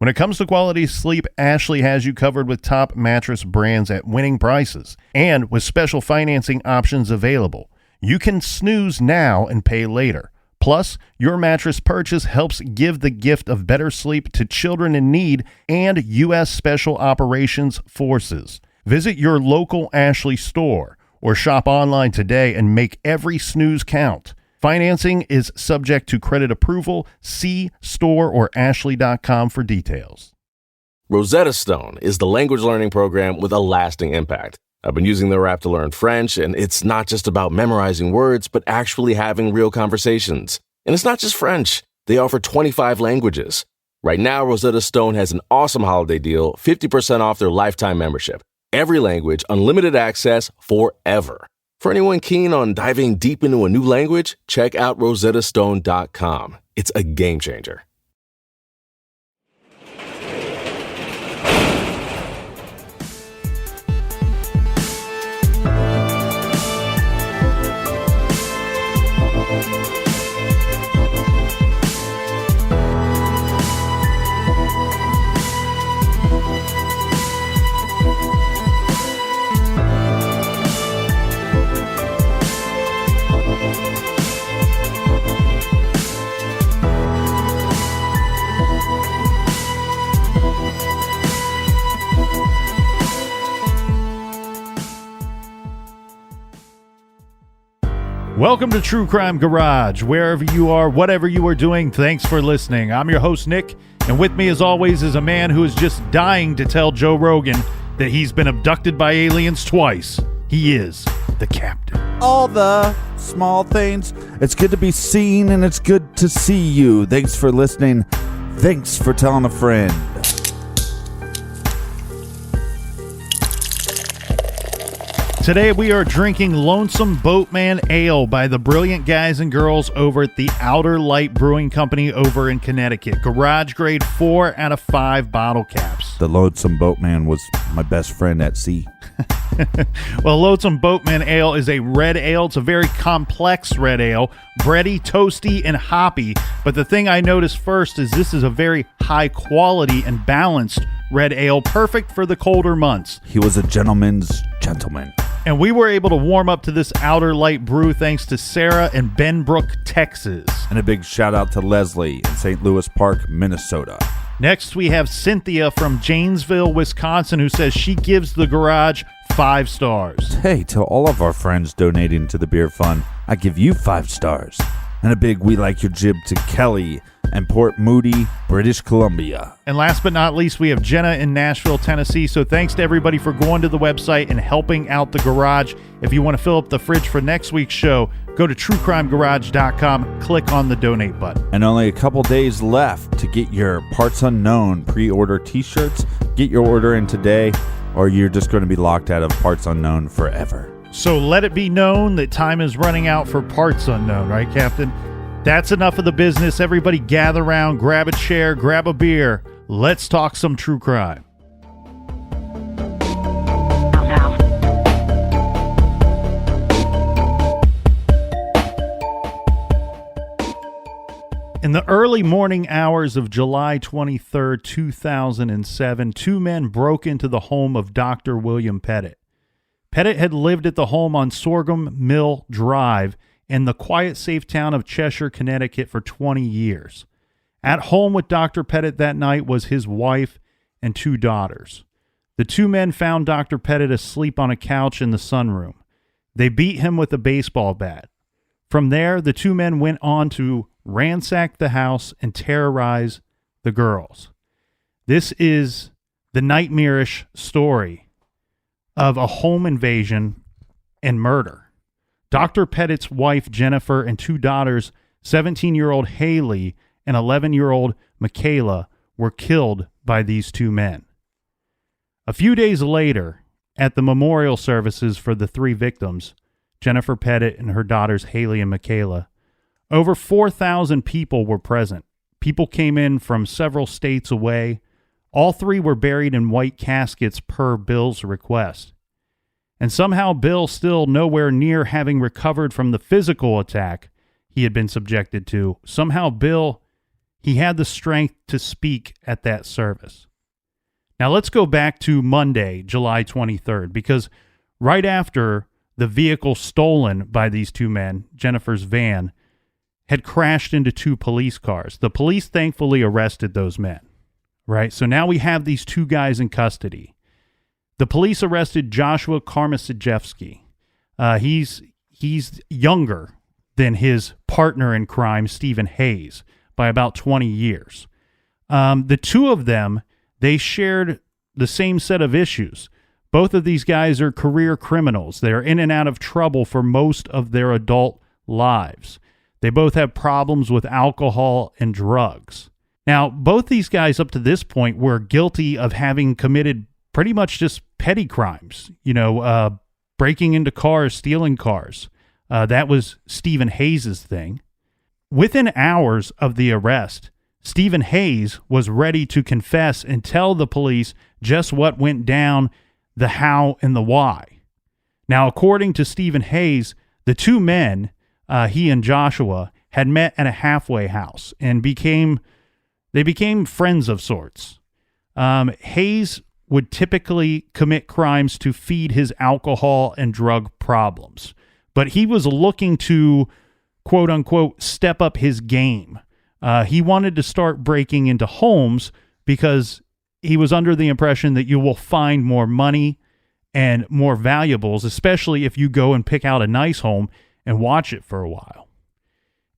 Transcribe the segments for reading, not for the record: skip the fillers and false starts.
When it comes to quality sleep, Ashley has you covered with top mattress brands at winning prices and with special financing options available. You can snooze now and pay later. Plus, your mattress purchase helps give the gift of better sleep to children in need and U.S. Special Operations Forces. Visit your local Ashley store or shop online today and make every snooze count. Financing is subject to credit approval. See store or ashley.com for details. Rosetta Stone is the language learning program with a lasting impact. I've been using their app to learn French, and it's not just about memorizing words, but actually having real conversations. And it's not just French. They offer 25 languages. Right now, Rosetta Stone has an awesome holiday deal, 50% off their lifetime membership. Every language, unlimited access forever. For anyone keen on diving deep into a new language, check out rosettastone.com. It's a game changer. Welcome to True Crime Garage. Wherever you are, whatever you are doing, thanks for listening. I'm your host, Nick, and with me, as always, is a man who is just dying to tell Joe Rogan that he's been abducted by aliens twice. He is the captain. All the small things. It's good to be seen, and it's good to see you. Thanks for listening. Thanks for telling a friend. Today we are drinking Lonesome Boatman Ale by the brilliant guys and girls over at the Outer Light Brewing Company over in Connecticut. Garage grade 4 out of 5 bottle caps. The Lonesome Boatman was my best friend at sea. Well, Lonesome Boatman Ale is a red ale. It's a very complex red ale, bready, toasty, and hoppy. But the thing I noticed first is this is a very high quality and balanced red ale, perfect for the colder months. He was a gentleman's gentleman. And we were able to warm up to this Outer Light brew thanks to Sarah in Benbrook, Texas. And a big shout out to Leslie in St. Louis Park, Minnesota. Next, we have Cynthia from Janesville, Wisconsin, who says she gives the garage 5 stars. Hey, to all of our friends donating to the beer fund, I give you 5 stars. And a big we like your jib to Kelly and Port Moody, British Columbia. And last but not least, we have Jenna in Nashville, Tennessee. So thanks to everybody for going to the website and helping out the garage. If you want to fill up the fridge for next week's show, go to truecrimegarage.com, click on the donate button. And only a couple days left to get your Parts Unknown pre-order t-shirts. Get your order in today, or you're just going to be locked out of Parts Unknown forever. So let it be known that time is running out for Parts Unknown, right, Captain? That's enough of the business. Everybody gather around, grab a chair, grab a beer. Let's talk some true crime. In the early morning hours of July 23rd, 2007, 2 men broke into the home of Dr. William Petit. Petit had lived at the home on Sorgham Mill Drive in the quiet, safe town of Cheshire, Connecticut for 20 years. At home with Dr. Petit that night was his wife and 2 daughters. The 2 men found Dr. Petit asleep on a couch in the sunroom. They beat him with a baseball bat. From there, the 2 men went on to ransack the house and terrorize the girls. This is the nightmarish story of a home invasion and murder. Dr. Petit's wife, Jennifer, and 2 daughters, 17-year-old Haley and 11-year-old Michaela, were killed by these 2 men. A few days later, at the memorial services for the 3 victims, Jennifer Petit and her daughters Haley and Michaela, over 4,000 people were present. People came in from several states away. All 3 were buried in white caskets per Bill's request. And somehow Bill, still nowhere near having recovered from the physical attack he had been subjected to, somehow Bill, He had the strength to speak at that service. Now let's go back to Monday, July 23rd, because right after the vehicle stolen by these two men, Jennifer's van, had crashed into two police cars. The police thankfully arrested those men, right? So now we have these two guys in custody. The police arrested Joshua Karmasajewski. He's younger than his partner in crime, Stephen Hayes, by about 20 years. The two of them, they shared the same set of issues. Both of these guys are career criminals. They're in and out of trouble for most of their adult lives. They both have problems with alcohol and drugs. Now, both these guys up to this point were guilty of having committed pretty much just petty crimes, breaking into cars, stealing cars. That was Stephen Hayes' thing. Within hours of the arrest, Stephen Hayes was ready to confess and tell the police just what went down, the how and the why. Now, according to Stephen Hayes, the two men, he and Joshua, had met at a halfway house and became friends of sorts. Hayes would typically commit crimes to feed his alcohol and drug problems, but he was looking to, quote unquote, step up his game. He wanted to start breaking into homes because he was under the impression that you will find more money and more valuables, especially if you go and pick out a nice home and watch it for a while.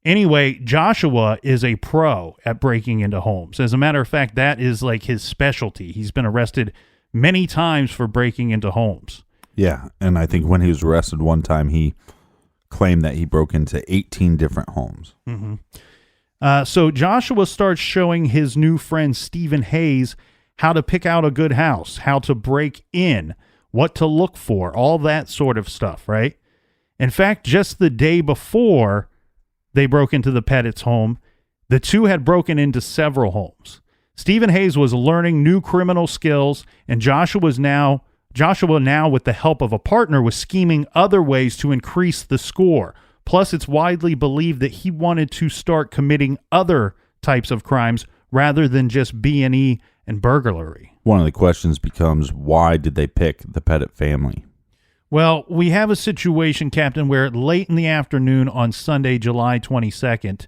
Anyway, Joshua is a pro at breaking into homes. As a matter of fact, that is like his specialty. He's been arrested many times for breaking into homes. Yeah, and I think when he was arrested one time, he claimed that he broke into 18 different homes. Mm-hmm. So Joshua starts showing his new friend Stephen Hayes how to pick out a good house, how to break in, what to look for, all that sort of stuff, right? In fact, just the day before they broke into the Petit's home, the two had broken into several homes. Stephen Hayes was learning new criminal skills, and Joshua now, with the help of a partner, was scheming other ways to increase the score. Plus, it's widely believed that he wanted to start committing other types of crimes rather than just B&E and burglary. One of the questions becomes, why did they pick the Petit family? Well, we have a situation, Captain, where late in the afternoon on Sunday, July 22nd,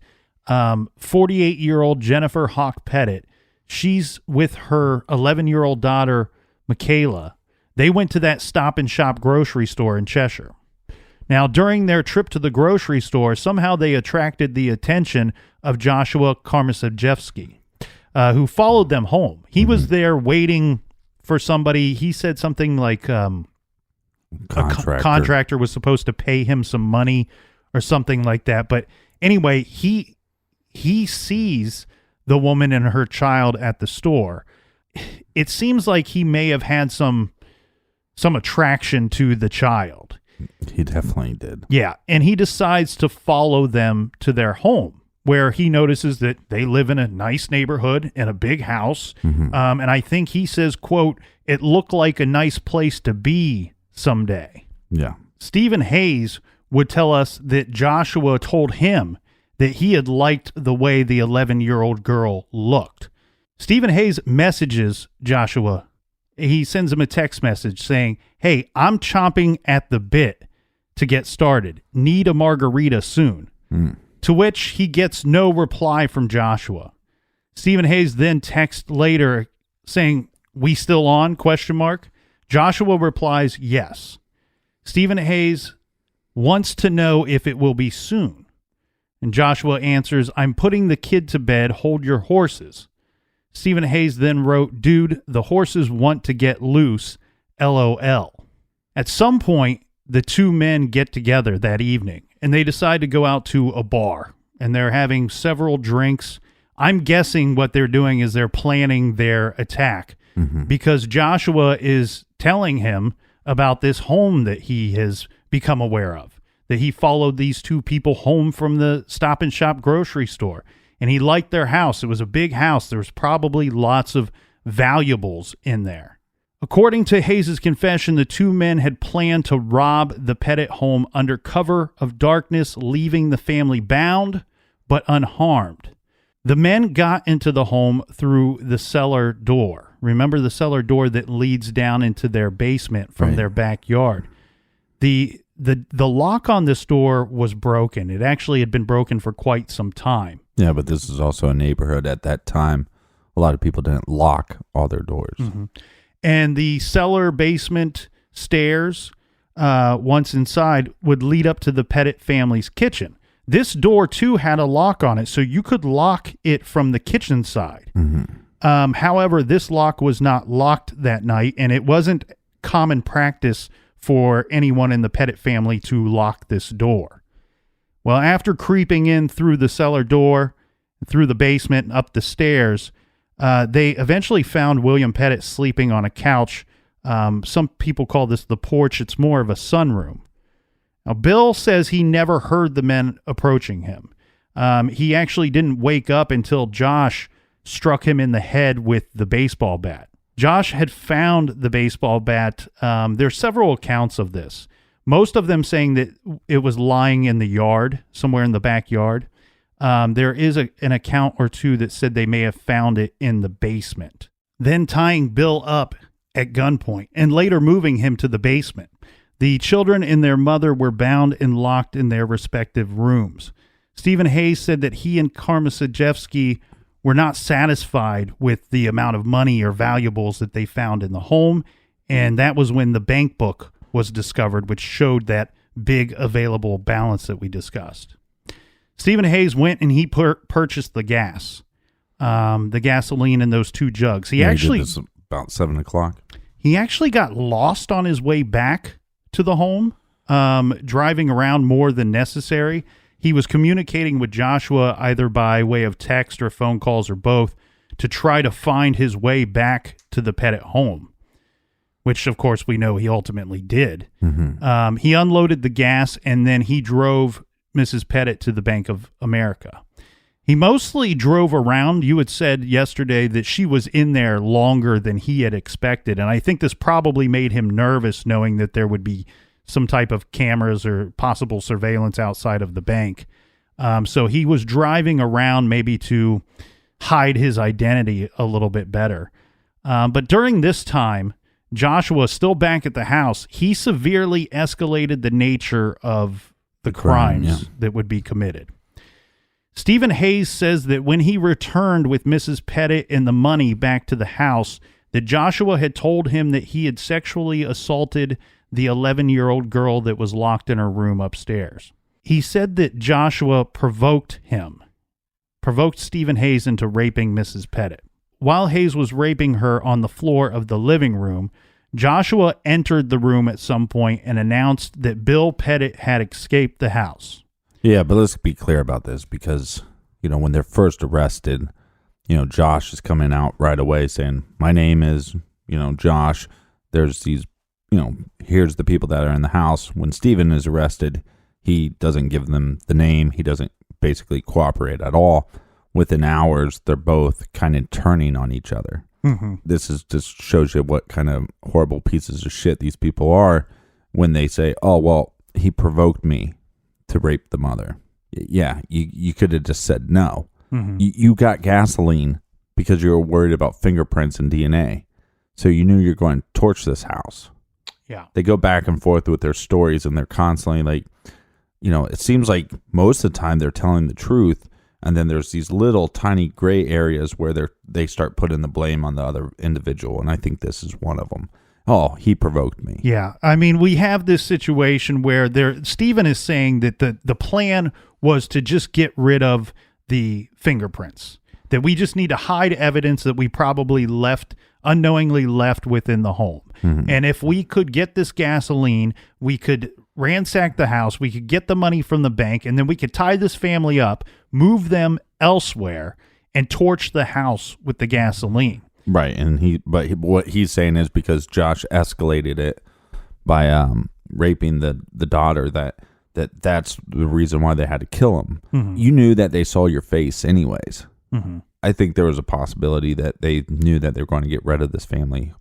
48-year-old Jennifer Hawk Petit, she's with her 11-year-old daughter, Michaela. They went to that Stop and Shop grocery store in Cheshire. Now, during their trip to the grocery store, somehow they attracted the attention of Joshua Karmasajewski, who followed them home. He was there waiting for somebody. He said something like a contractor was supposed to pay him some money or something like that. But anyway, he sees the woman and her child at the store. It seems like he may have had some attraction to the child. He definitely did. Yeah, and he decides to follow them to their home, where he notices that they live in a nice neighborhood in a big house. And I think he says, quote, "It looked like a nice place to be someday." Yeah. Stephen Hayes would tell us that Joshua told him that he had liked the way the 11-year-old girl looked. Stephen Hayes messages Joshua. He sends him a text message saying, "Hey, I'm chomping at the bit to get started. Need a margarita soon." To which he gets no reply from Joshua. Stephen Hayes then texts later saying, "We still on?" ? Joshua replies, "Yes." Stephen Hayes wants to know if it will be soon. And Joshua answers, "I'm putting the kid to bed. Hold your horses." Stephen Hayes then wrote, "Dude, the horses want to get loose. LOL." At some point, the two men get together that evening, and they decide to go out to a bar, and they're having several drinks. I'm guessing what they're doing is they're planning their attack, because Joshua is telling him about this home that he has become aware of, that he followed these two people home from the Stop and Shop grocery store, and he liked their house. It was a big house. There was probably lots of valuables in there. According to Hayes' confession, the two men had planned to rob the Petit home under cover of darkness, leaving the family bound but unharmed. The men got into the home through the cellar door. Remember the cellar door that leads down into their basement from their backyard. The lock on this door was broken. It actually had been broken for quite some time. Yeah, but this is also a neighborhood at that time. A lot of people didn't lock all their doors. Mm-hmm. And the cellar basement stairs, once inside, would lead up to the Petit family's kitchen. This door, too, had a lock on it, so you could lock it from the kitchen side. Mm-hmm. However, this lock was not locked that night, and it wasn't common practice for anyone in the Petit family to lock this door. Well, after creeping in through the cellar door, through the basement, and up the stairs, they eventually found William Petit sleeping on a couch. Some people call this the porch. It's more of a sunroom. Now, Bill says he never heard the men approaching him. He actually didn't wake up until Josh struck him in the head with the baseball bat. Josh had found the baseball bat. There's several accounts of this. Most of them saying that it was lying in the yard, somewhere in the backyard. There is an account or two that said they may have found it in the basement. Then tying Bill up at gunpoint and later moving him to the basement. The children and their mother were bound and locked in their respective rooms. Stephen Hayes said that he and Karmasajewski were not satisfied with the amount of money or valuables that they found in the home, and that was when the bank book was discovered, which showed that big available balance that we discussed. Stephen Hayes went and he purchased the gas, the gasoline in those 2 jugs. He actually did this about 7 o'clock. He actually got lost on his way back to the home, driving around more than necessary. He was communicating with Joshua either by way of text or phone calls or both to try to find his way back to the Petit home, which, of course, we know he ultimately did. Mm-hmm. He unloaded the gas, and then he drove Mrs. Petit to the Bank of America. He mostly drove around. You had said yesterday that she was in there longer than he had expected, and I think this probably made him nervous knowing that there would be some type of cameras or possible surveillance outside of the bank. So he was driving around maybe to hide his identity a little bit better. But during this time, Joshua, still back at the house, he severely escalated the nature of the crimes that would be committed. Stephen Hayes says that when he returned with Mrs. Petit and the money back to the house, that Joshua had told him that he had sexually assaulted the 11-year-old girl that was locked in her room upstairs. He said that Joshua provoked Stephen Hayes into raping Mrs. Petit. While Hayes was raping her on the floor of the living room, Joshua entered the room at some point and announced that Bill Petit had escaped the house. Yeah, but let's be clear about this because, when they're first arrested, Josh is coming out right away saying, my name is, Josh. There's these, here's the people that are in the house. When Stephen is arrested, he doesn't give them the name. He doesn't basically cooperate at all. Within hours, they're both kind of turning on each other. Mm-hmm. This is just shows you what kind of horrible pieces of shit these people are when they say, oh, well, he provoked me to rape the mother. Yeah, you could have just said no. Mm-hmm. You got gasoline because you were worried about fingerprints and DNA. So you knew you're going to torch this house. Yeah. They go back and forth with their stories and they're constantly like, it seems like most of the time they're telling the truth. And then there's these little tiny gray areas where they start putting the blame on the other individual. And I think this is one of them. Oh, he provoked me. Yeah. I mean, we have this situation where Stephen is saying that the plan was to just get rid of the fingerprints, that we just need to hide evidence that we probably unknowingly left within the home. Mm-hmm. And if we could get this gasoline, we could ransack the house, we could get the money from the bank, and then we could tie this family up, move them elsewhere, and torch the house with the gasoline. Right, and what he's saying is because Josh escalated it by raping the daughter, that's the reason why they had to kill him. Mm-hmm. You knew that they saw your face anyways. Mm-hmm. I think there was a possibility that they knew that they were going to get rid of this family,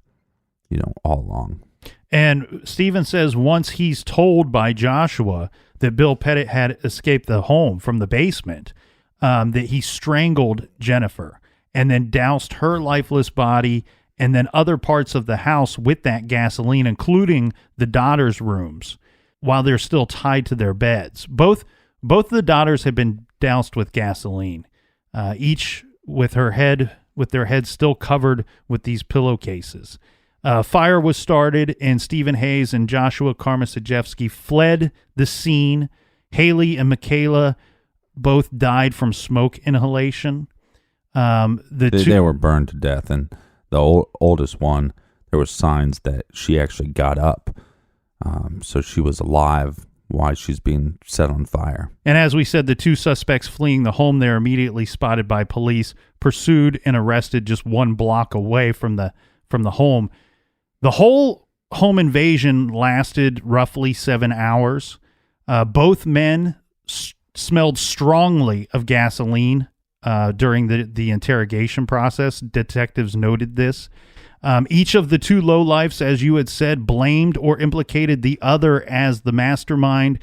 all along. And Stephen says once he's told by Joshua that Bill Petit had escaped the home from the basement, that he strangled Jennifer and then doused her lifeless body and then other parts of the house with that gasoline, including the daughters' rooms, while they're still tied to their beds. Both of the daughters had been doused with gasoline, each with their heads still covered with these pillowcases. Fire was started, and Stephen Hayes and Joshua Karmasajewski fled the scene. Haley and Michaela both died from smoke inhalation. They were burned to death, and the oldest one, there were signs that she actually got up. So she was alive while she's being set on fire. And as we said, the two suspects fleeing the home, they're immediately spotted by police, pursued and arrested just 1 block away from the home. The whole home invasion lasted roughly 7 hours. Both men smelled strongly of gasoline during the interrogation process. Detectives noted this. Each of the two lowlifes, as you had said, blamed or implicated the other as the mastermind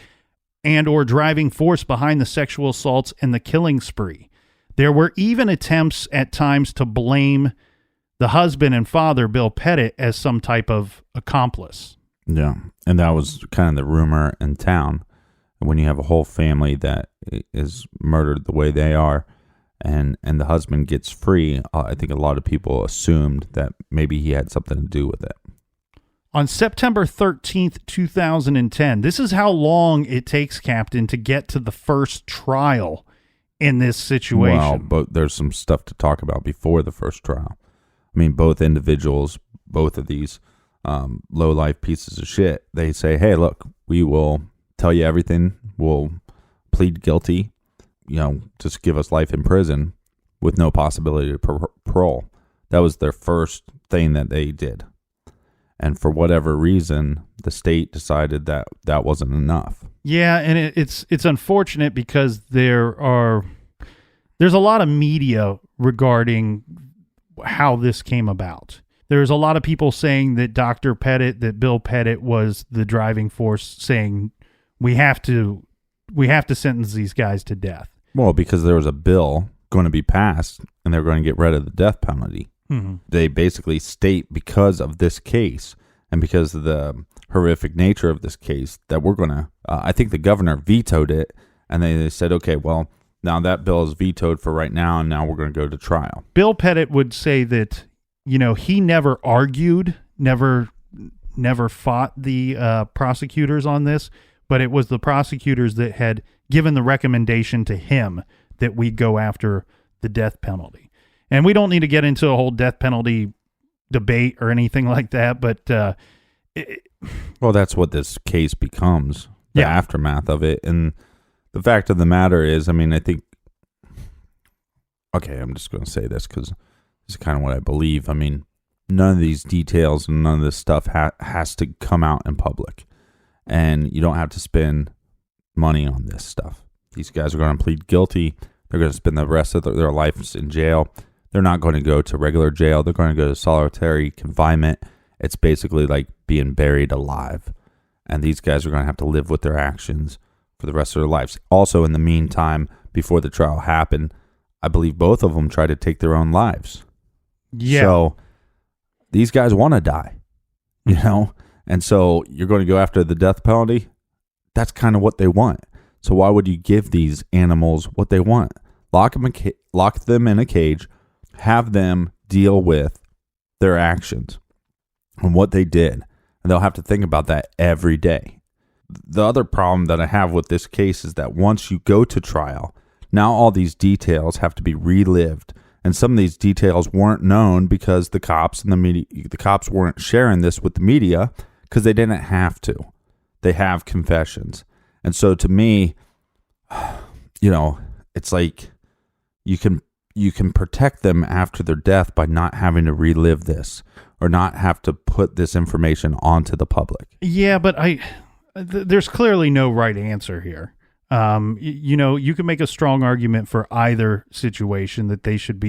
and or driving force behind the sexual assaults and the killing spree. There were even attempts at times to blame the husband and father, Bill Petit, as some type of accomplice. Yeah, and that was kind of the rumor in town. When you have a whole family that is murdered the way they are, and the husband gets free, I think a lot of people assumed that maybe he had something to do with it. On September 13th, 2010, this is how long it takes, Captain, to get to the first trial in this situation. Well, but there's some stuff to talk about before the first trial. I mean, both individuals, both of these low-life pieces of shit, they say, hey, look, we will tell you everything. We'll plead guilty. Just give us life in prison with no possibility of parole. That was their first thing that they did. And for whatever reason, the state decided that that wasn't enough. Yeah, and it's unfortunate because there's a lot of media regarding how this came about. There's a lot of people saying that that Bill Petit was the driving force, saying we have to sentence these guys to death. Well, because there was a bill going to be passed and they're going to get rid of the death penalty. Mm-hmm. They basically state because of this case and because of the horrific nature of this case that we're going to, I think the governor vetoed it, and they said, okay, well, now that bill is vetoed for right now, and now we're going to go to trial. Bill Petit would say that, he never argued, never fought the prosecutors on this, but it was the prosecutors that had given the recommendation to him that we go after the death penalty. And we don't need to get into a whole death penalty debate or anything like that, but well, that's what this case becomes, the aftermath of it. And the fact of the matter is, I think, okay, I'm just going to say this because this is kind of what I believe. None of these details and none of this stuff has to come out in public. And you don't have to spend money on this stuff. These guys are going to plead guilty. They're going to spend the rest of their lives in jail. They're not going to go to regular jail. They're going to go to solitary confinement. It's basically like being buried alive. And these guys are going to have to live with their actions for the rest of their lives. Also, in the meantime, before the trial happened, I believe both of them tried to take their own lives. Yeah. So these guys want to die, And so you're going to go after the death penalty? That's kind of what they want. So why would you give these animals what they want? Lock them in a cage, have them deal with their actions and what they did. And they'll have to think about that every day. The other problem that I have with this case is that once you go to trial, now all these details have to be relived. And some of these details weren't known because the cops and the cops weren't sharing this with the media because they didn't have to. They have confessions. And so to me, it's like you can protect them after their death by not having to relive this or not have to put this information onto the public. Yeah, but there's clearly no right answer here. You can make a strong argument for either situation that they should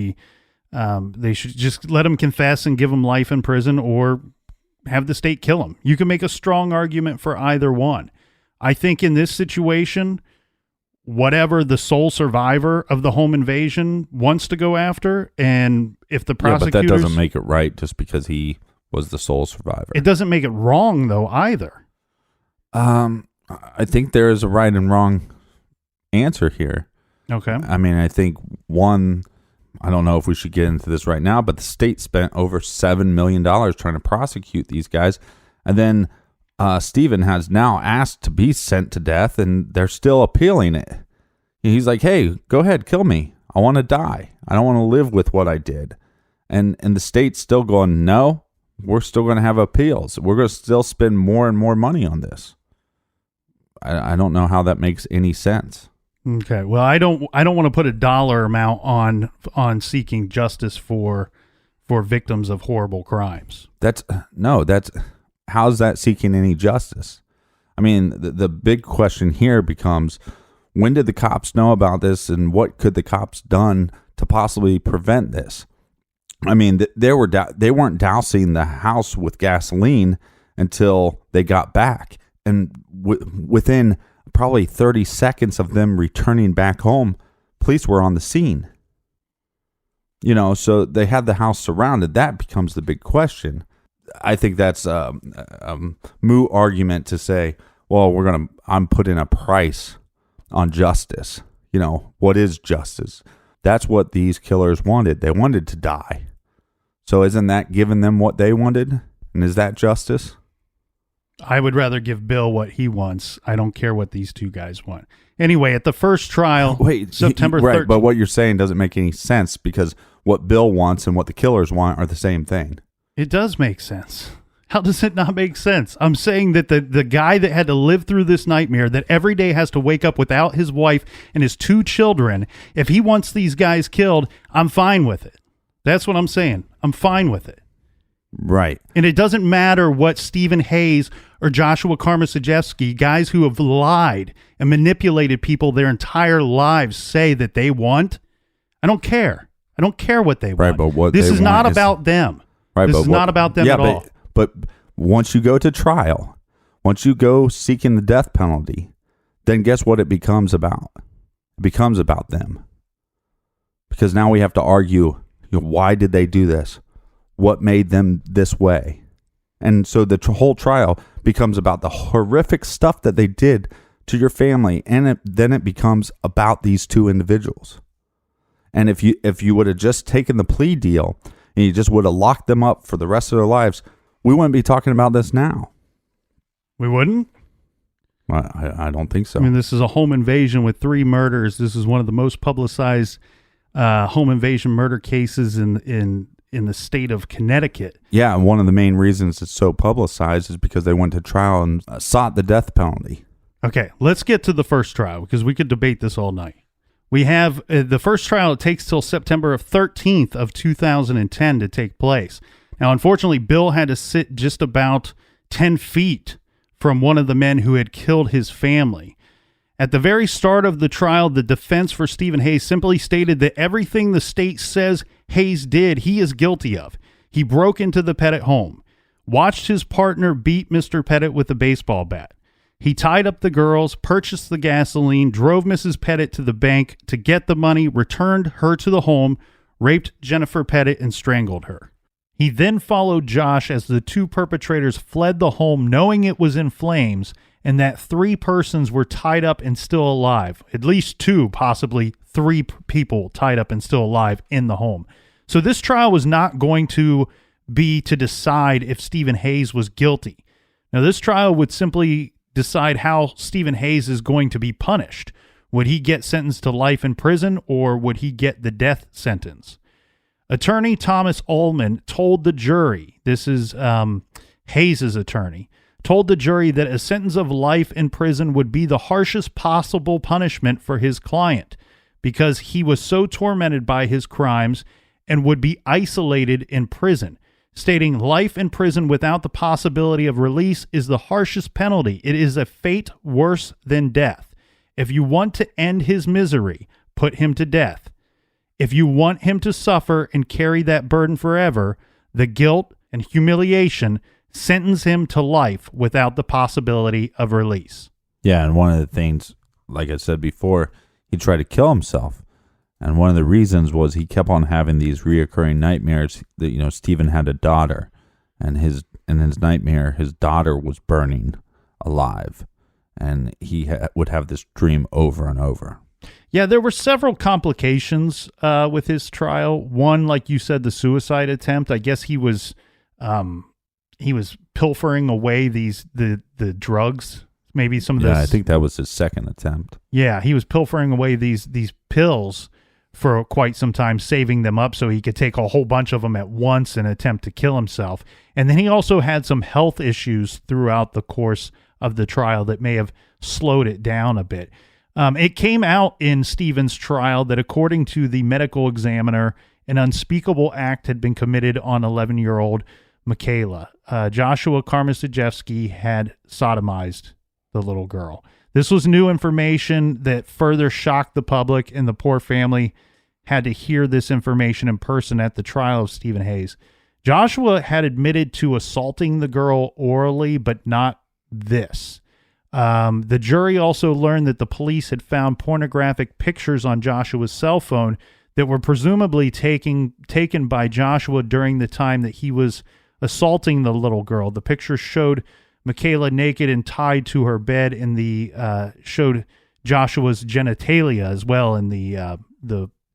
just let them confess and give them life in prison or have the state kill them. You can make a strong argument for either one. I think in this situation, whatever the sole survivor of the home invasion wants to go after. And if the prosecutors... Yeah, but that doesn't make it right just because he was the sole survivor. It doesn't make it wrong, though, either. I think there is a right and wrong answer here. Okay. I mean, I think one, I don't know if we should get into this right now, but the state spent over $7 million trying to prosecute these guys. And then Stephen has now asked to be sent to death, and they're still appealing it. He's like, hey, go ahead, kill me. I want to die. I don't want to live with what I did. And the state's still going, no, we're still going to have appeals. We're going to still spend more and more money on this. I don't know how that makes any sense. Okay. Well, I don't want to put a dollar amount on seeking justice for victims of horrible crimes. How's that seeking any justice? I mean, the big question here becomes, when did the cops know about this, and what could the cops done to possibly prevent this? I mean, they weren't dousing the house with gasoline until they got back, and within probably 30 seconds of them returning back home, police were on the scene. So they had the house surrounded. That becomes the big question. I think that's a moot argument to say, well, I'm putting a price on justice. What is justice? That's what these killers wanted. They wanted to die. So isn't that giving them what they wanted? And is that justice? I would rather give Bill what he wants. I don't care what these two guys want. Anyway, at the first trial, September 13th. Right, but what you're saying doesn't make any sense, because what Bill wants and what the killers want are the same thing. It does make sense. How does it not make sense? I'm saying that the guy that had to live through this nightmare, that every day has to wake up without his wife and his 2 children, if he wants these guys killed, I'm fine with it. That's what I'm saying. I'm fine with it. Right. And it doesn't matter what Stephen Hayes or Joshua Karmasajewski, guys who have lied and manipulated people their entire lives, say that they want. I don't care. I don't care what they want. Right, but what this is not about them. Right, this is not about them at all. But once you go to trial, once you go seeking the death penalty, then guess what it becomes about? It becomes about them. Because now we have to argue, why did they do this? What made them this way? And so the whole trial becomes about the horrific stuff that they did to your family, and then it becomes about these 2 individuals. And if you would have just taken the plea deal and you just would have locked them up for the rest of their lives, we wouldn't be talking about this now. We wouldn't? I don't think so. I mean, this is a home invasion with 3 murders. This is one of the most publicized home invasion murder cases in the state of Connecticut. Yeah, and one of the main reasons it's so publicized is because they went to trial and sought the death penalty. Okay, let's get to the first trial, because we could debate this all night. We have the first trial. It takes till September 13th of 2010 to take place. Now, unfortunately, Bill had to sit just about 10 feet from one of the men who had killed his family. At the very start of the trial, the defense for Stephen Hayes simply stated that everything the state says Hayes did, he is guilty of. He broke into the Petit home, watched his partner beat Mr. Petit with a baseball bat. He tied up the girls, purchased the gasoline, drove Mrs. Petit to the bank to get the money, returned her to the home, raped Jennifer Petit, and strangled her. He then followed Josh as the 2 perpetrators fled the home, knowing it was in flames and that 3 persons were tied up and still alive. At least 2, possibly 3 people tied up and still alive in the home. So this trial was not going to be to decide if Stephen Hayes was guilty. Now, this trial would simply decide how Stephen Hayes is going to be punished. Would he get sentenced to life in prison, or would he get the death sentence? Attorney Thomas Ullman told the jury, this is Hayes' attorney, told the jury that a sentence of life in prison would be the harshest possible punishment for his client because he was so tormented by his crimes and would be isolated in prison, stating life in prison without the possibility of release is the harshest penalty. It is a fate worse than death. If you want to end his misery, put him to death. If you want him to suffer and carry that burden forever, the guilt and humiliation, sentence him to life without the possibility of release. Yeah, and one of the things like I said before, he tried to kill himself. And one of the reasons was he kept on having these reoccurring nightmares that, Stephen had a daughter, and in his nightmare, his daughter was burning alive, and he would have this dream over and over. Yeah, there were several complications with his trial. One, like you said, the suicide attempt. I guess he was pilfering away the drugs. Maybe some of this. Yeah, I think that was his second attempt. Yeah, he was pilfering away these pills for quite some time, saving them up so he could take a whole bunch of them at once and attempt to kill himself. And then he also had some health issues throughout the course of the trial that may have slowed it down a bit. It came out in Stephen's trial that according to the medical examiner, an unspeakable act had been committed on 11-year-old Michaela. Joshua Karmasajewski had sodomized the little girl. This was new information that further shocked the public, and the poor family had to hear this information in person at the trial of Stephen Hayes. Joshua had admitted to assaulting the girl orally, but not this. The jury also learned that the police had found pornographic pictures on Joshua's cell phone that were presumably taken by Joshua during the time that he was assaulting the little girl. The pictures showed Michaela naked and tied to her bed, and showed Joshua's genitalia as well in the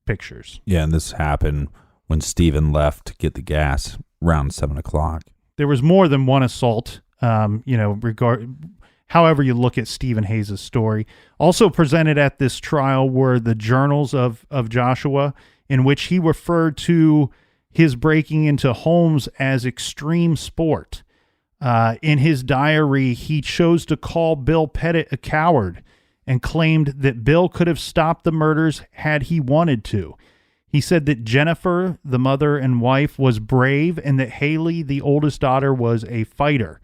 pictures. Yeah, and this happened when Stephen left to get the gas around 7:00. There was more than one assault. However you look at Stephen Hayes' story. Also presented at this trial were the journals of Joshua, in which he referred to his breaking into homes as extreme sport. In his diary, he chose to call Bill Petit a coward and claimed that Bill could have stopped the murders had he wanted to. He said that Jennifer, the mother and wife, was brave, and that Haley, the oldest daughter, was a fighter.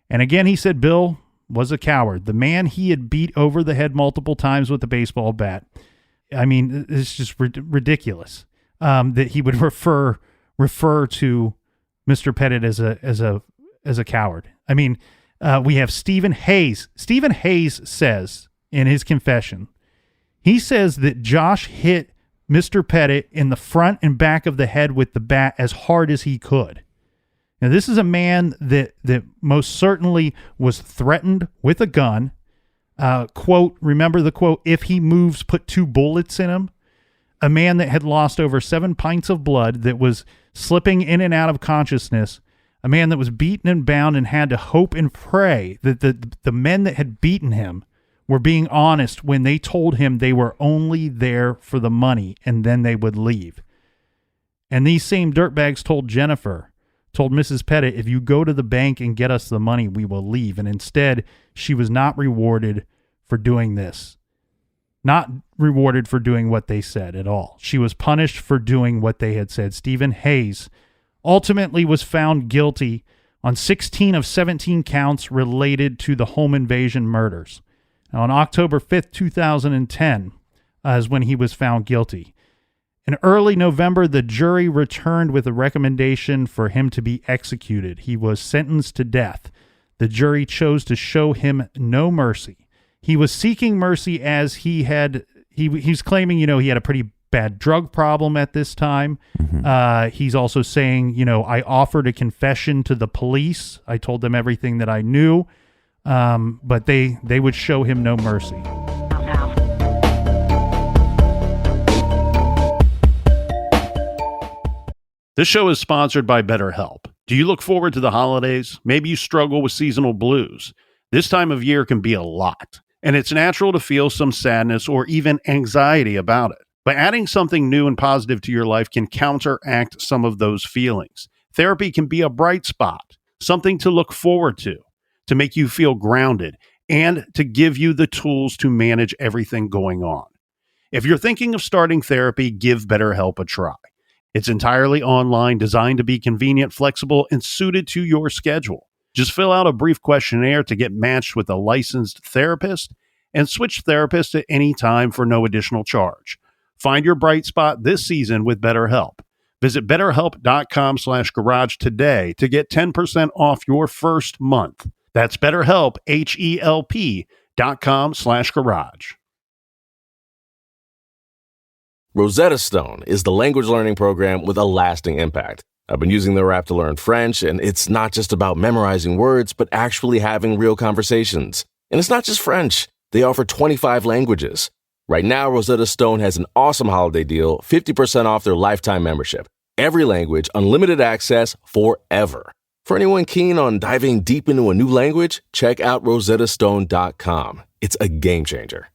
And again, he said Bill was a coward. The man he had beat over the head multiple times with a baseball bat. I mean, it's just ridiculous that he would refer to Mr. Petit as a coward. I mean, we have Stephen Hayes. Stephen Hayes says in his confession, he says that Josh hit Mr. Petit in the front and back of the head with the bat as hard as he could. Now, this is a man that most certainly was threatened with a gun. Quote, remember the quote, "If he moves, put 2 bullets in him." A man that had lost over 7 pints of blood, that was slipping in and out of consciousness. A man that was beaten and bound and had to hope and pray that the men that had beaten him were being honest when they told him they were only there for the money and then they would leave. And these same dirtbags told Mrs. Petit, if you go to the bank and get us the money, we will leave. And instead, she was not rewarded for doing this. Not rewarded for doing what they said at all. She was punished for doing what they had said. Stephen Hayes ultimately was found guilty on 16 of 17 counts related to the home invasion murders. Now, on October 5th, 2010, is when he was found guilty. In early November, the jury returned with a recommendation for him to be executed. He was sentenced to death. The jury chose to show him no mercy. He was seeking mercy as he's claiming, he had a pretty bad drug problem at this time. Mm-hmm. He's also saying, I offered a confession to the police. I told them everything that I knew, but they would show him no mercy. This show is sponsored by BetterHelp. Do you look forward to the holidays? Maybe you struggle with seasonal blues. This time of year can be a lot, and it's natural to feel some sadness or even anxiety about it. But adding something new and positive to your life can counteract some of those feelings. Therapy can be a bright spot, something to look forward to make you feel grounded, and to give you the tools to manage everything going on. If you're thinking of starting therapy, give BetterHelp a try. It's entirely online, designed to be convenient, flexible, and suited to your schedule. Just fill out a brief questionnaire to get matched with a licensed therapist and switch therapists at any time for no additional charge. Find your bright spot this season with BetterHelp. Visit BetterHelp.com/garage today to get 10% off your first month. That's BetterHelp, HELP.com/garage. Rosetta Stone is the language learning program with a lasting impact. I've been using their app to learn French, and it's not just about memorizing words, but actually having real conversations. And it's not just French. They offer 25 languages. Right now, Rosetta Stone has an awesome holiday deal, 50% off their lifetime membership. Every language, unlimited access forever. For anyone keen on diving deep into a new language, check out rosettastone.com. It's a game changer.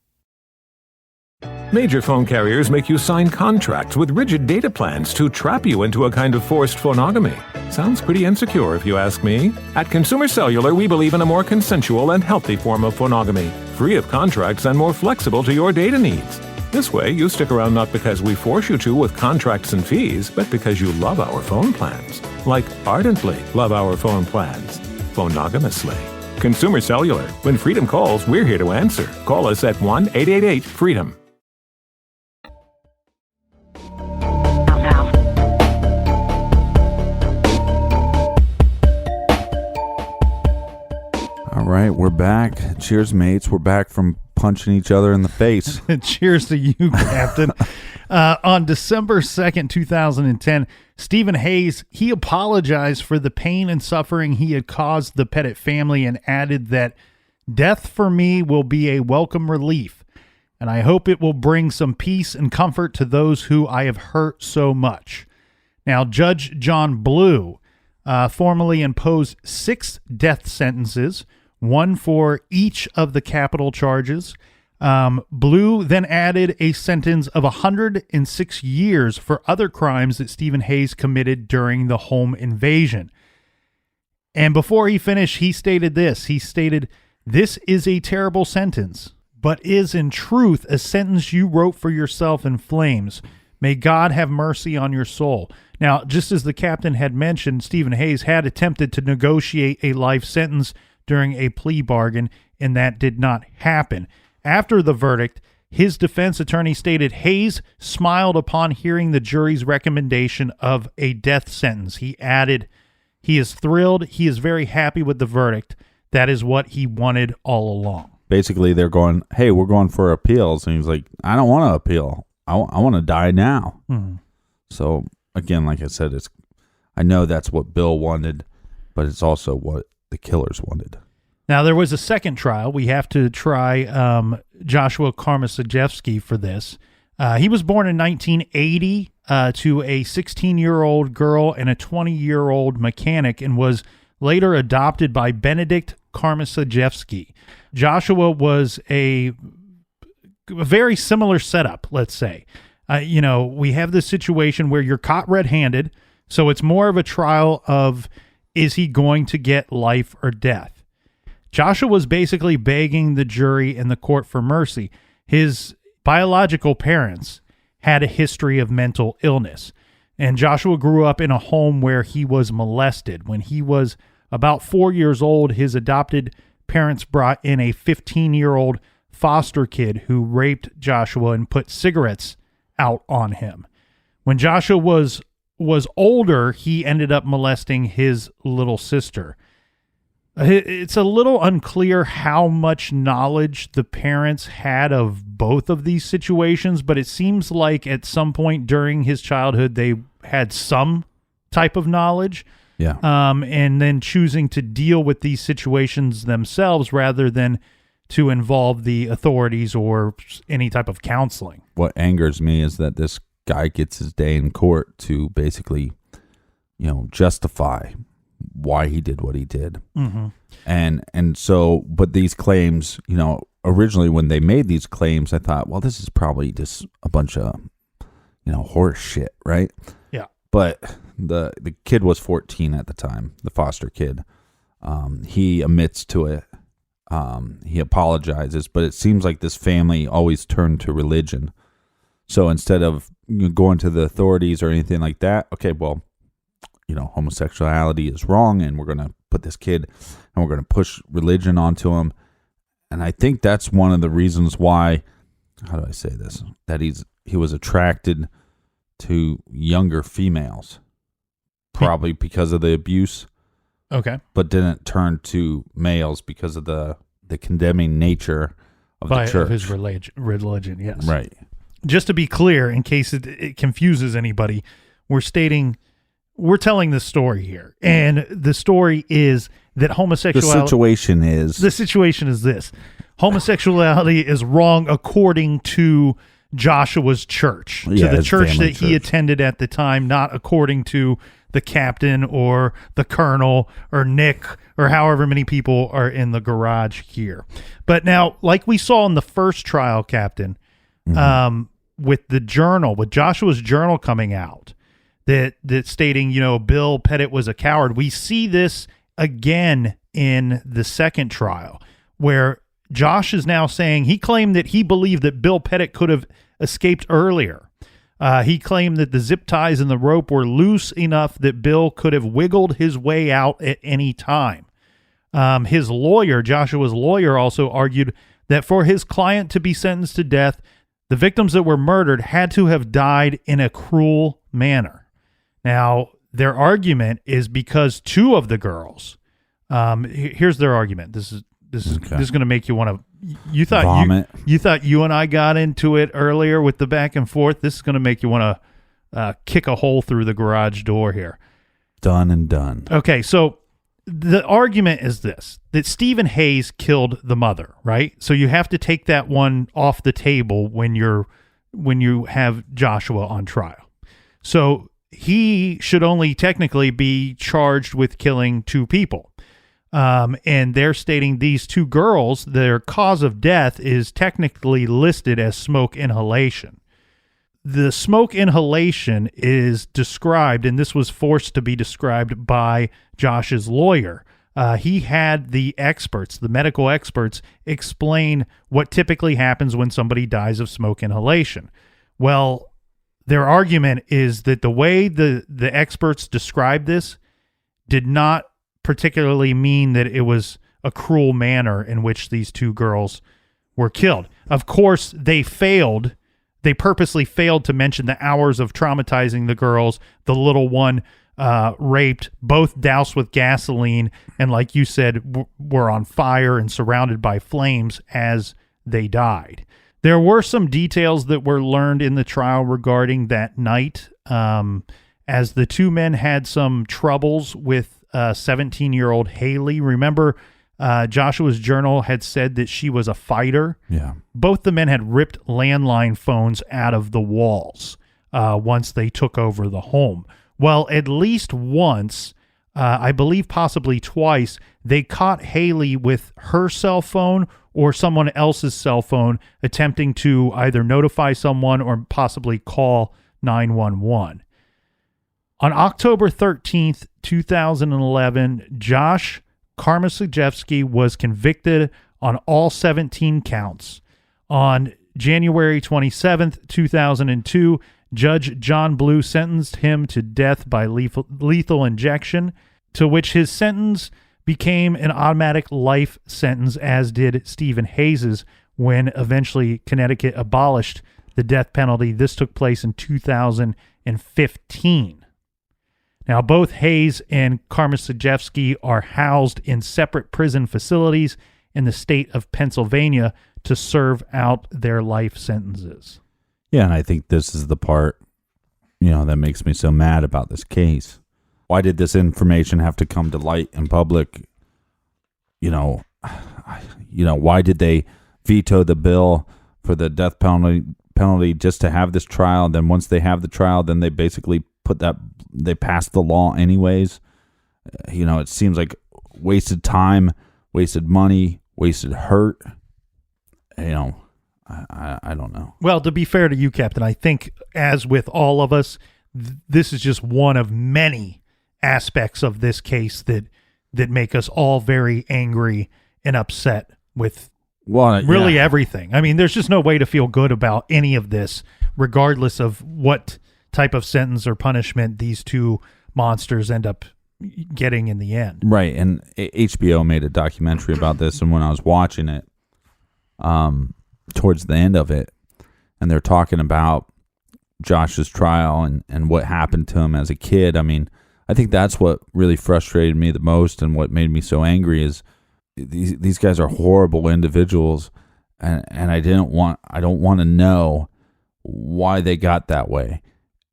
Major phone carriers make you sign contracts with rigid data plans to trap you into a kind of forced phonogamy. Sounds pretty insecure if you ask me. At Consumer Cellular, we believe in a more consensual and healthy form of phonogamy, free of contracts and more flexible to your data needs. This way, you stick around not because we force you to with contracts and fees, but because you love our phone plans. Like ardently love our phone plans. Phonogamously. Consumer Cellular. When freedom calls, we're here to answer. Call us at 1-888-FREEDOM. All right, we're back. Cheers, mates. We're back from punching each other in the face. Cheers to you, Captain. On December 2nd, 2010, Stephen Hayes, he apologized for the pain and suffering he had caused the Petit family and added that death for me will be a welcome relief, and I hope it will bring some peace and comfort to those who I have hurt so much. Now, Judge John Blue formally imposed 6 death sentences, one for each of the capital charges. Blue then added a sentence of 106 years for other crimes that Stephen Hayes committed during the home invasion. And before he finished, he stated this. He stated, "This is a terrible sentence, but is in truth a sentence you wrote for yourself in flames. May God have mercy on your soul." Now, just as the captain had mentioned, Stephen Hayes had attempted to negotiate a life sentence during a plea bargain, and that did not happen. After the verdict, his defense attorney stated Hayes smiled upon hearing the jury's recommendation of a death sentence. He added, "He is thrilled. He is very happy with the verdict. That is what he wanted all along." Basically, they're going, "Hey, we're going for appeals." And he's like, "I don't want to appeal. I want to die now." Mm-hmm. So, again, like I said, I know that's what Bill wanted, but it's also what the killers wanted. Now, there was a second trial. We have to try Joshua Karmasajewski for this. He was born in 1980 to a 16-year-old girl and a 20-year-old mechanic and was later adopted by Benedict Karmasajewski. Joshua was a very similar setup, let's say. We have this situation where you're caught red-handed, so it's more of a trial of, is he going to get life or death? Joshua was basically begging the jury and the court for mercy. His biological parents had a history of mental illness, and Joshua grew up in a home where he was molested. When he was about 4 years old, his adopted parents brought in a 15-year-old foster kid who raped Joshua and put cigarettes out on him. When Joshua was older, he ended up molesting his little sister. It's a little unclear how much knowledge the parents had of both of these situations, but it seems like at some point during his childhood, they had some type of knowledge. Yeah. And then choosing to deal with these situations themselves rather than to involve the authorities or any type of counseling. What angers me is that this guy gets his day in court to basically, justify why he did what he did. Mm-hmm. And so, but these claims, originally when they made these claims, I thought, well, this is probably just a bunch of, horse shit, right? Yeah. But the kid was 14 at the time, the foster kid. He admits to it. He apologizes, but it seems like this family always turned to religion. So instead of going to the authorities or anything like that, okay, well, homosexuality is wrong, and we're going to put this kid and we're going to push religion onto him. And I think that's one of the reasons why, how do I say this, that he was attracted to younger females, probably because of the abuse. Okay. But didn't turn to males because of the condemning nature of the church. Of his religion, yes. Right. just to be clear, in case it confuses anybody, we're telling this story here. And the story is that homosexuality... The situation is this. Homosexuality is wrong according to Joshua's church, to the church that he attended at the time, not according to the captain or the colonel or Nick or however many people are in the garage here. But now, like we saw in the first trial, Captain, with the journal, with Joshua's journal coming out, that stating, Bill Petit was a coward, we see this again in the second trial, where Josh is now saying he claimed that he believed that Bill Petit could have escaped earlier. He claimed that the zip ties and the rope were loose enough that Bill could have wiggled his way out at any time. His lawyer, Joshua's lawyer, also argued that for his client to be sentenced to death, the victims that were murdered had to have died in a cruel manner. Now, their argument is because two of the girls, here's their argument. This is going to make you want to. You thought vomit. You thought you and I got into it earlier with the back and forth. This is going to make you want to kick a hole through the garage door here. Done and done. Okay, so the argument is this: that Stephen Hayes killed the mother, right? So you have to take that one off the table when you have Joshua on trial. So he should only technically be charged with killing two people. And they're stating these two girls, their cause of death is technically listed as smoke inhalation. The smoke inhalation is described, and this was forced to be described by Josh's lawyer. He had the experts, the medical experts, explain what typically happens when somebody dies of smoke inhalation. Well, their argument is that the way the experts described this did not particularly mean that it was a cruel manner in which these two girls were killed. Of course, they purposely failed to mention the hours of traumatizing the girls, the little one raped, both doused with gasoline, and like you said, were on fire and surrounded by flames as they died. There were some details that were learned in the trial regarding that night, as the two men had some troubles with 17-year-old Haley. Remember, Joshua's journal had said that she was a fighter. Yeah. Both the men had ripped landline phones out of the walls once they took over the home. Well, at least once, I believe possibly twice, they caught Haley with her cell phone or someone else's cell phone attempting to either notify someone or possibly call 911. On October 13th, 2011, Josh Karmasajewski was convicted on all 17 counts. On January 27th, 2002, Judge John Blue sentenced him to death by lethal injection, to which his sentence became an automatic life sentence, as did Stephen Hayes's when eventually Connecticut abolished the death penalty. This took place in 2015. Now, both Hayes and Karmasajewski are housed in separate prison facilities in the state of Pennsylvania to serve out their life sentences. Yeah, and I think this is the part, that makes me so mad about this case. Why did this information have to come to light in public? Why did they veto the bill for the death penalty just to have this trial? Then once they have the trial, then they basically they passed the law anyways. It seems like wasted time, wasted money, wasted hurt. I don't know. Well, to be fair to you, Captain, I think as with all of us, this is just one of many aspects of this case that make us all very angry and upset with everything. I mean, there's just no way to feel good about any of this, regardless of what type of sentence or punishment these two monsters end up getting in the end. Right, and HBO made a documentary about this, and when I was watching it, towards the end of it, and they're talking about Josh's trial and what happened to him as a kid. I mean, I think that's what really frustrated me the most, and what made me so angry is these guys are horrible individuals, and I don't want to know why they got that way.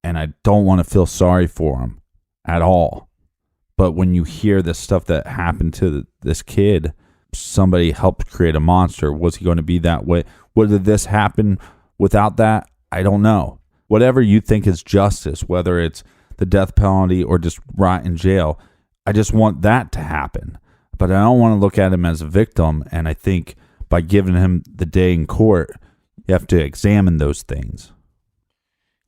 And I don't want to feel sorry for them at all. But when you hear the stuff that happened to this kid, somebody helped create a monster. Was he going to be that way? Did this happen without that? I don't know. Whatever you think is justice, whether it's the death penalty or just rot in jail, I just want that to happen. But I don't want to look at him as a victim. And I think by giving him the day in court, you have to examine those things.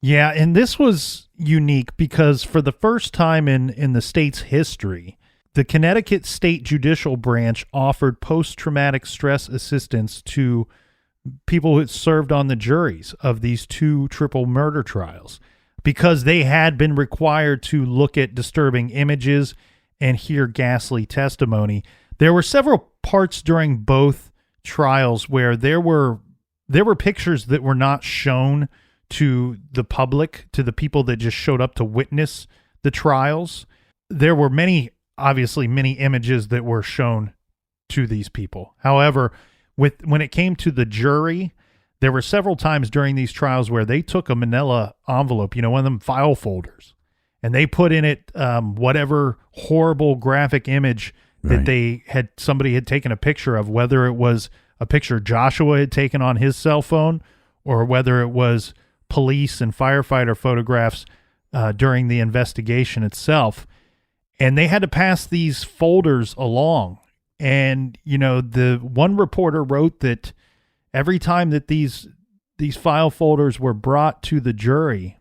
Yeah, and this was unique because for the first time in the state's history, the Connecticut State Judicial Branch offered post-traumatic stress assistance to people who served on the juries of these 2 triple murder trials because they had been required to look at disturbing images and hear ghastly testimony. There were several parts during both trials where there were pictures that were not shown to the public, to the people that just showed up to witness the trials. There were obviously many images that were shown to these people. However, when it came to the jury, there were several times during these trials where they took a manila envelope, one of them file folders, and they put in it whatever horrible graphic image that somebody had taken a picture of, whether it was a picture Joshua had taken on his cell phone or whether it was police and firefighter photographs during the investigation itself. And they had to pass these folders along. And, the one reporter wrote that every time that these file folders were brought to the jury,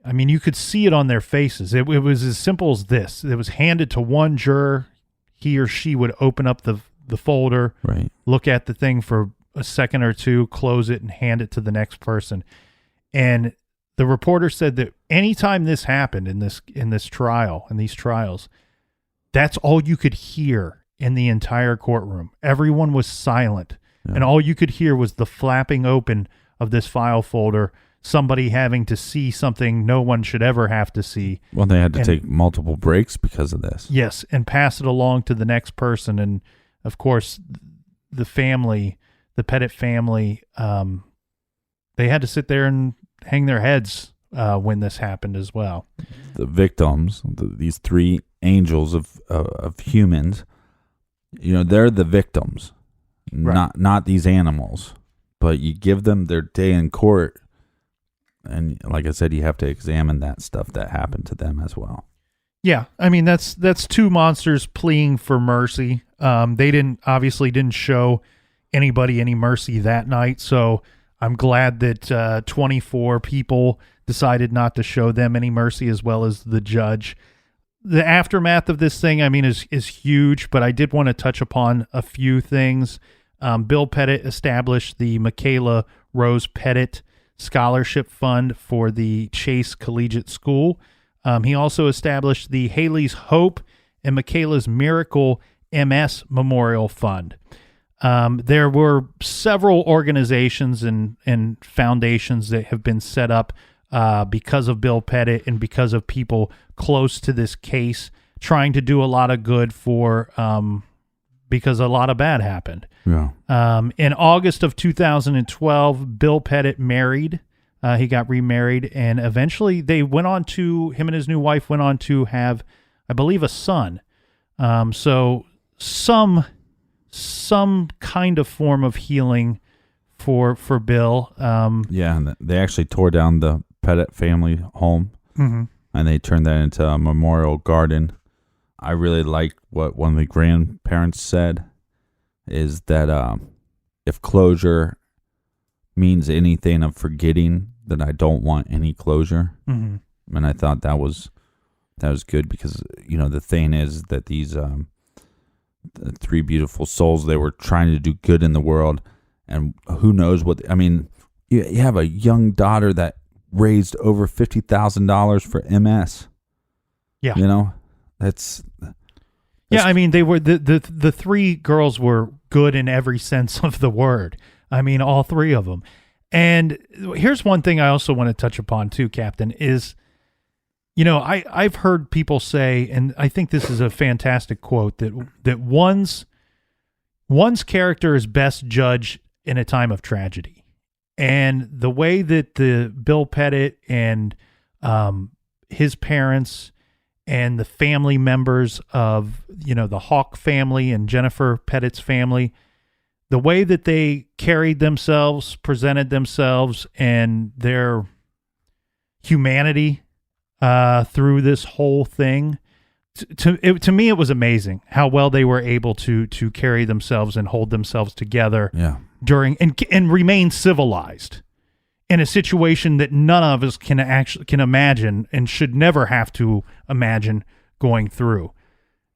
I mean, you could see it on their faces. It was as simple as this. It was handed to one juror. He or she would open up the folder, look at the thing for a second or two, close it, and hand it to the next person. And the reporter said that anytime this happened in these trials, that's all you could hear in the entire courtroom. Everyone was silent, and all you could hear was the flapping open of this file folder, somebody having to see something no one should ever have to see. Well, they had to take multiple breaks because of this. Yes, and pass it along to the next person. And, of course, the family, the Petit family, they had to sit there and hang their heads when this happened as well. The victims, these 3 angels of humans, they're the victims, not these animals. But you give them their day in court, and like I said, you have to examine that stuff that happened to them as well. Yeah, I mean that's 2 monsters pleading for mercy. They obviously didn't show anybody any mercy that night, so I'm glad that 24 people decided not to show them any mercy, as well as the judge. The aftermath of this thing, I mean, is huge, but I did want to touch upon a few things. Bill Petit established the Michaela Rose Petit Scholarship Fund for the Chase Collegiate School. He also established the Haley's Hope and Michaela's Miracle MS Memorial Fund. There were several organizations and foundations that have been set up because of Bill Petit and because of people close to this case, trying to do a lot of good because a lot of bad happened. Yeah. In August of 2012, Bill Petit married. He got remarried, and eventually him and his new wife went on to have, I believe, a son. So some kind of form of healing for Bill. And they actually tore down the Petit family home, and they turned that into a memorial garden. I really like what one of the grandparents said, is that if closure means anything of forgetting, then I don't want any closure. And I thought that was good, because the thing is that these the 3 beautiful souls, they were trying to do good in the world, and who knows what. I mean, you have a young daughter that raised over $50,000 for MS. Yeah, that's yeah. I mean, they were the 3 girls were good in every sense of the word. I mean, all 3 of them. And here's one thing I also want to touch upon too, Captain, is, I've heard people say, and I think this is a fantastic quote, that one's character is best judged in a time of tragedy. And the way that the Bill Petit and his parents and the family members of, the Hawk family and Jennifer Petit's family, the way that they carried themselves, presented themselves, and their humanity through this whole thing, to me, it was amazing how well they were able to carry themselves and hold themselves together during and remain civilized in a situation that none of us can imagine and should never have to imagine going through.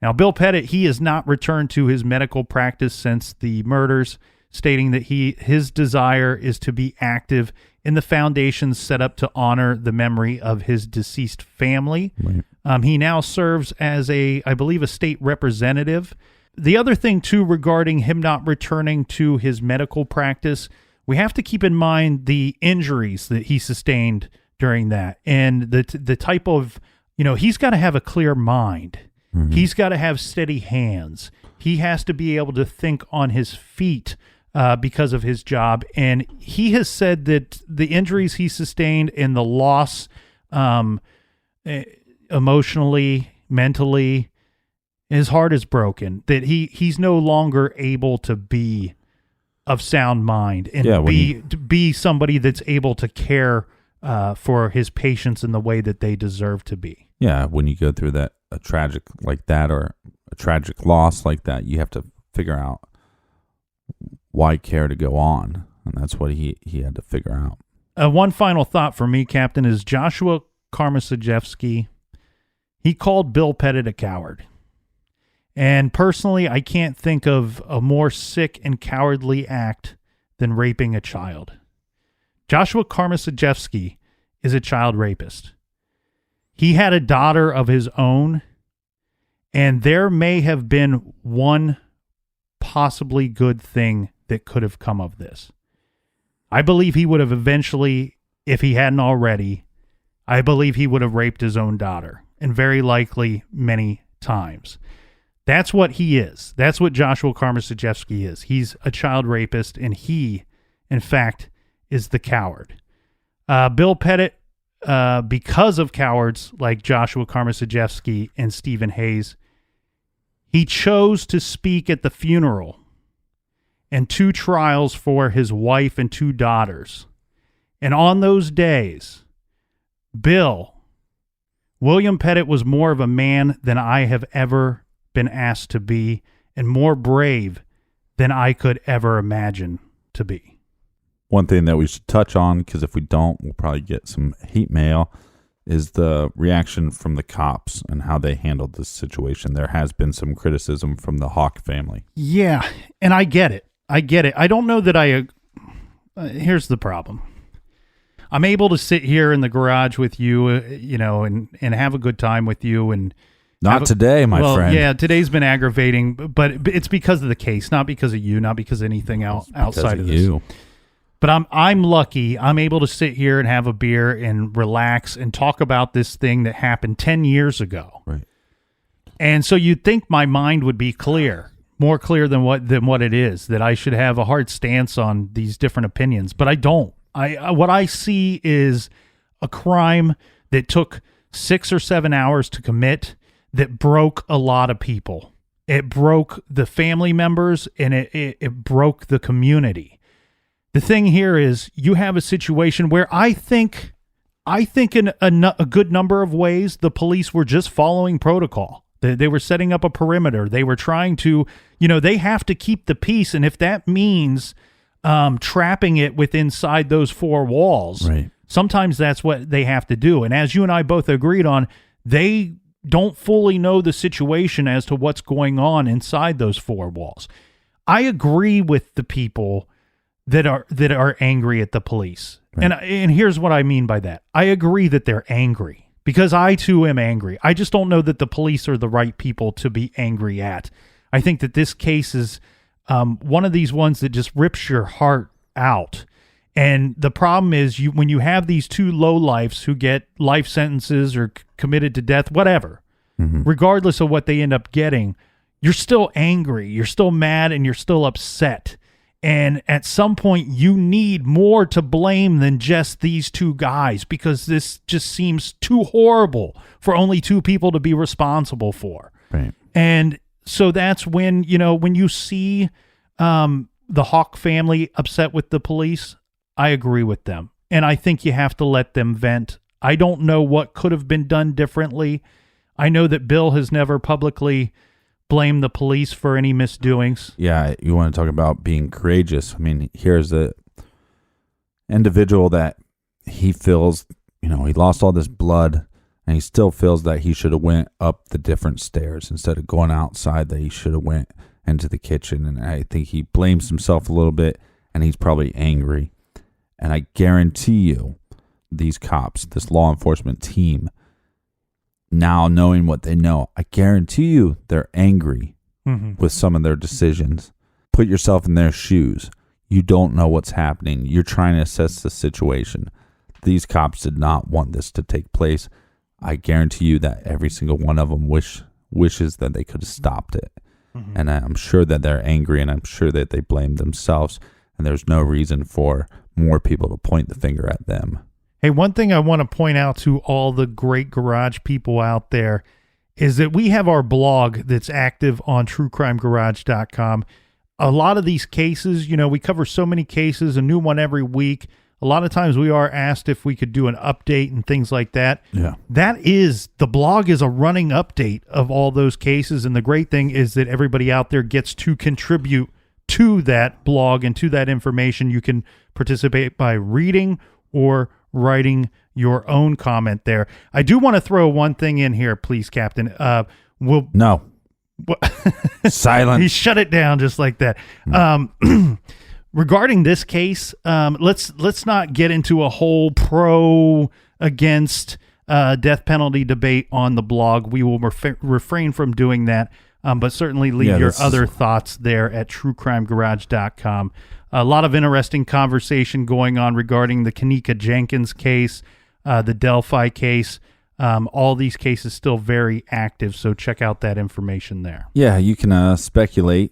Now, Bill Petit, he has not returned to his medical practice since the murders, stating that his desire is to be active in the foundation set up to honor the memory of his deceased family. Right. He now serves as I believe, a state representative. The other thing, too, regarding him not returning to his medical practice, we have to keep in mind the injuries that he sustained during that, and the type of, he's got to have a clear mind. Mm-hmm. He's got to have steady hands. He has to be able to think on his feet because of his job. And he has said that the injuries he sustained and the loss emotionally, mentally, his heart is broken, that he's no longer able to be of sound mind and to be somebody that's able to care for his patients in the way that they deserve to be. Yeah, when you go through a tragic like that or a tragic loss like that, you have to figure out why care to go on, and that's what he had to figure out. One final thought for me, Captain, is Joshua Karmasajewski. He called Bill Petit a coward. And personally, I can't think of a more sick and cowardly act than raping a child. Joshua Karmasajewski is a child rapist. He had a daughter of his own, and there may have been one possibly good thing that could have come of this. I believe he would have eventually, if he hadn't already, I believe he would have raped his own daughter, and very likely many times. That's what he is. That's what Joshua Karmasajewski is. He's a child rapist, and he, in fact, is the coward. Bill Petit, because of cowards like Joshua Karmasajewski and Stephen Hayes, he chose to speak at the funeral and 2 trials for his wife and 2 daughters. And on those days, William Petit was more of a man than I have ever been asked to be, and more brave than I could ever imagine to be. One thing that we should touch on, because if we don't, we'll probably get some hate mail, is the reaction from the cops and how they handled this situation. There has been some criticism from the Hawk family. Yeah, and I get it. I don't know that here's the problem. I'm able to sit here in the garage with you, and have a good time with you, and not today, my friend. Yeah, today's been aggravating, but it's because of the case, not because of you, not because of anything else outside of this. You. But I'm lucky. I'm able to sit here and have a beer and relax and talk about this thing that happened 10 years ago. Right. And so you'd think my mind would be clear, more clear than what it is, that I should have a hard stance on these different opinions, but I don't. What I see is a crime that took 6 or 7 hours to commit that broke a lot of people. It broke the family members, and it broke the community. The thing here is you have a situation where I think in a good number of ways the police were just following protocol. They were setting up a perimeter. They were trying to, they have to keep the peace, and if that means trapping it within inside those 4 walls, right, sometimes that's what they have to do. And as you and I both agreed on, they don't fully know the situation as to what's going on inside those 4 walls. I agree with the people that are angry at the police. Right. And here's what I mean by that. I agree that they're angry because I too am angry. I just don't know that the police are the right people to be angry at. I think that this case is one of these ones that just rips your heart out. And the problem is when you have these 2 lowlifes who get life sentences or committed to death, whatever, regardless of what they end up getting, you're still angry, you're still mad, and you're still upset. And at some point, you need more to blame than just these two guys, because this just seems too horrible for only two people to be responsible for. Right. And so that's when, when you see the Hawk family upset with the police, I agree with them. And I think you have to let them vent. I don't know what could have been done differently. I know that Bill has never publicly blamed the police for any misdoings. Yeah, you want to talk about being courageous. I mean, here's the individual that he feels, he lost all this blood, and he still feels that he should have went up the different stairs instead of going outside, that he should have went into the kitchen. And I think he blames himself a little bit, and he's probably angry. And I guarantee you, these cops, this law enforcement team, now knowing what they know, I guarantee you they're angry with some of their decisions. Put yourself in their shoes. You don't know what's happening. You're trying to assess the situation. These cops did not want this to take place. I guarantee you that every single one of them wishes that they could have stopped it. And I'm sure that they're angry, and I'm sure that they blame themselves, and there's no reason for more people to point the finger at them. Hey, one thing I want to point out to all the great garage people out there is that we have our blog that's active on truecrimegarage.com. A lot of these cases, we cover so many cases, a new one every week. A lot of times we are asked if we could do an update and things like that. Yeah. The blog is a running update of all those cases. And the great thing is that everybody out there gets to contribute to that blog and to that information. You can participate by reading or writing your own comment there. I do want to throw one thing in here, please, Captain. No. Silent. He shut it down just like that. Regarding this case, let's not get into a whole pro against death penalty debate on the blog. We will refrain from doing that, but certainly leave your other thoughts there at truecrimegarage.com. A lot of interesting conversation going on regarding the Kanika Jenkins case, the Delphi case. All these cases still very active, so check out that information there. Yeah, you can speculate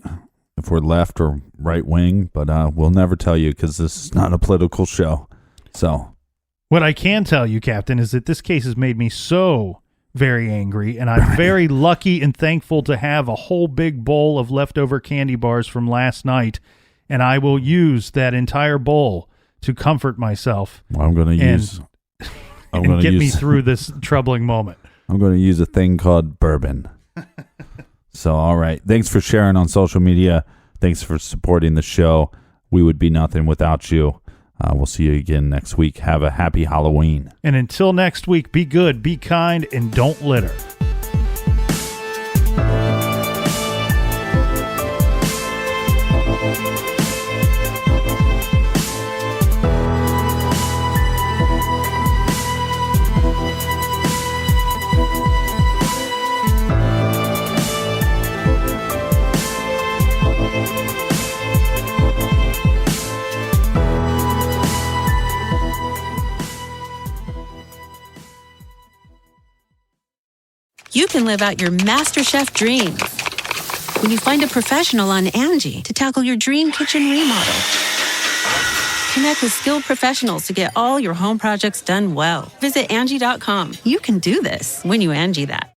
if we're left or right wing, but we'll never tell you because this is not a political show. So, what I can tell you, Captain, is that this case has made me so very angry, and I'm very lucky and thankful to have a whole big bowl of leftover candy bars from last night, and I will use that entire bowl to comfort myself. Well, I'm going to use... and get me through this troubling moment. I'm going to use a thing called bourbon. So, all right. Thanks for sharing on social media. Thanks for supporting the show. We would be nothing without you. We'll see you again next week. Have a happy Halloween. And until next week, be good, be kind, and don't litter. You can live out your MasterChef dreams when you find a professional on Angie to tackle your dream kitchen remodel. Connect with skilled professionals to get all your home projects done well. Visit Angie.com. You can do this when you Angie that.